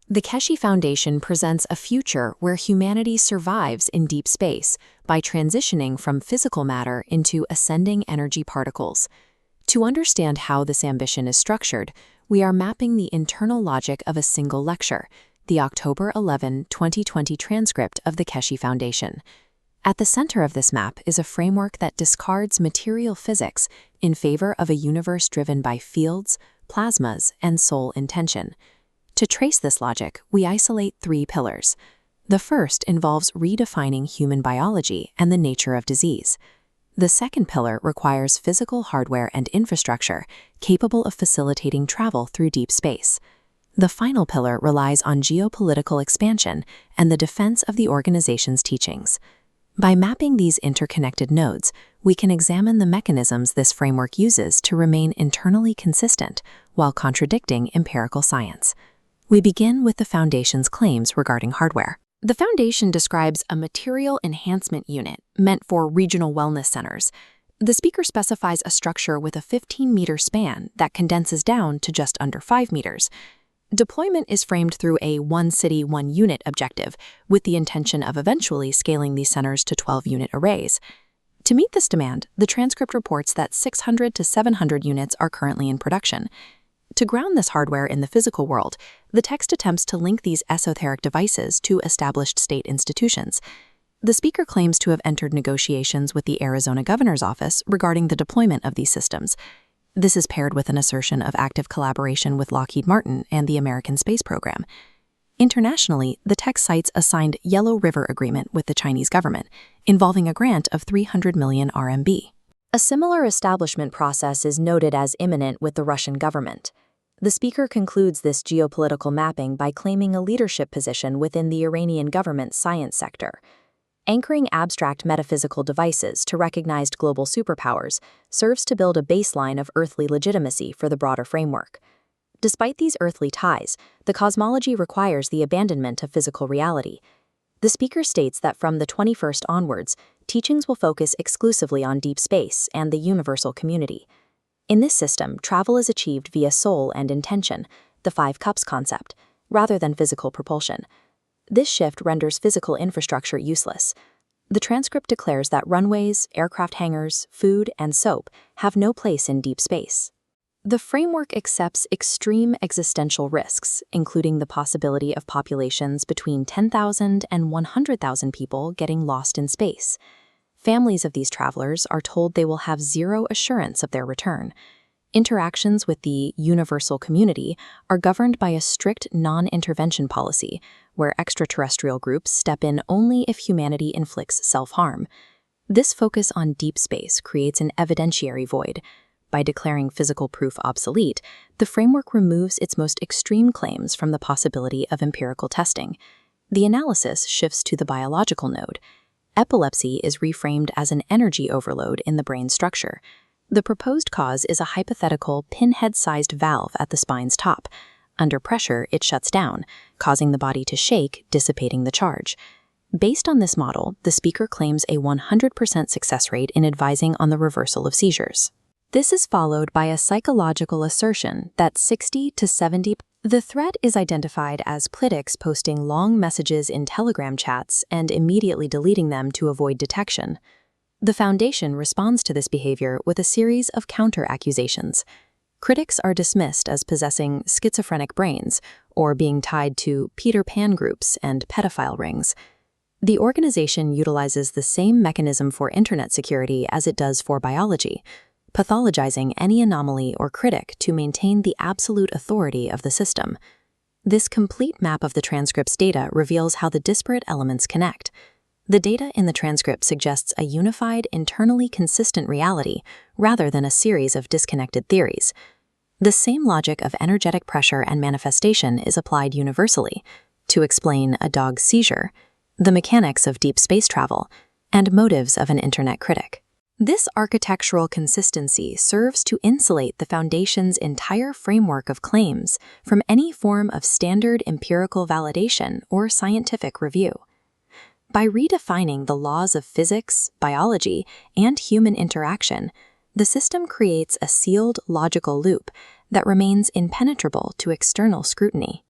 The Keshe Foundation presents a future where humanity survives in deep space by transitioning from physical matter into ascending energy particles. To understand how this ambition is structured, we are mapping the internal logic of a single lecture, the October 11, 2020 transcript of the Keshe Foundation. At the center of this map is a framework that discards material physics in favor of a universe driven by fields, plasmas, and soul intention. To trace this logic, we isolate three pillars. The first involves redefining human biology and the nature of disease. The second pillar requires physical hardware and infrastructure capable of facilitating travel through deep space. The final pillar relies on geopolitical expansion and the defense of the organization's teachings. By mapping these interconnected nodes, we can examine the mechanisms this framework uses to remain internally consistent while contradicting empirical science. We begin with the Foundation's claims regarding hardware. The Foundation describes a material enhancement unit meant for regional wellness centers. The speaker specifies a structure with a 15-meter span that condenses down to just under 5 meters. Deployment is framed through a one city, one unit objective, with the intention of eventually scaling these centers to 12-unit arrays. To meet this demand, the transcript reports that 600 to 700 units are currently in production. To ground this hardware in the physical world, the text attempts to link these esoteric devices to established state institutions. The speaker claims to have entered negotiations with the Arizona governor's office regarding the deployment of these systems. This is paired with an assertion of active collaboration with Lockheed Martin and the American space program. Internationally, the text cites a signed Yellow River Agreement with the Chinese government, involving a grant of 300 million RMB. A similar establishment process is noted as imminent with the Russian government. The speaker concludes this geopolitical mapping by claiming a leadership position within the Iranian government's science sector. Anchoring abstract metaphysical devices to recognized global superpowers serves to build a baseline of earthly legitimacy for the broader framework. Despite these earthly ties, the cosmology requires the abandonment of physical reality. The speaker states that from the 21st onwards, teachings will focus exclusively on deep space and the universal community. In this system, travel is achieved via soul and intention, the 5 cups concept, rather than physical propulsion. This shift renders physical infrastructure useless. The transcript declares that runways, aircraft hangars, food, and soap have no place in deep space. The framework accepts extreme existential risks, including the possibility of populations between 10,000 and 100,000 people getting lost in space. Families of these travelers are told they will have zero assurance of their return. Interactions with the universal community are governed by a strict non-intervention policy, where extraterrestrial groups step in only if humanity inflicts self-harm. This focus on deep space creates an evidentiary void. By declaring physical proof obsolete, the framework removes its most extreme claims from the possibility of empirical testing. The analysis shifts to the biological node. Epilepsy is reframed as an energy overload in the brain structure. The proposed cause is a hypothetical pinhead-sized valve at the spine's top. Under pressure, it shuts down, causing the body to shake, dissipating the charge. Based on this model, the speaker claims a 100% success rate in advising on the reversal of seizures. This is followed by a psychological assertion that 60 to 70%. The threat is identified as politics posting long messages in Telegram chats and immediately deleting them to avoid detection. The Foundation responds to this behavior with a series of counter-accusations. Critics are dismissed as possessing schizophrenic brains or being tied to Peter Pan groups and pedophile rings. The organization utilizes the same mechanism for internet security as it does for biology, pathologizing any anomaly or critic to maintain the absolute authority of the system. This complete map of the transcript's data reveals how the disparate elements connect. The data in the transcript suggests a unified, internally consistent reality rather than a series of disconnected theories. The same logic of energetic pressure and manifestation is applied universally to explain a dog's seizure, the mechanics of deep space travel, and motives of an internet critic. This architectural consistency serves to insulate the Foundation's entire framework of claims from any form of standard empirical validation or scientific review. By redefining the laws of physics, biology, and human interaction, the system creates a sealed logical loop that remains impenetrable to external scrutiny.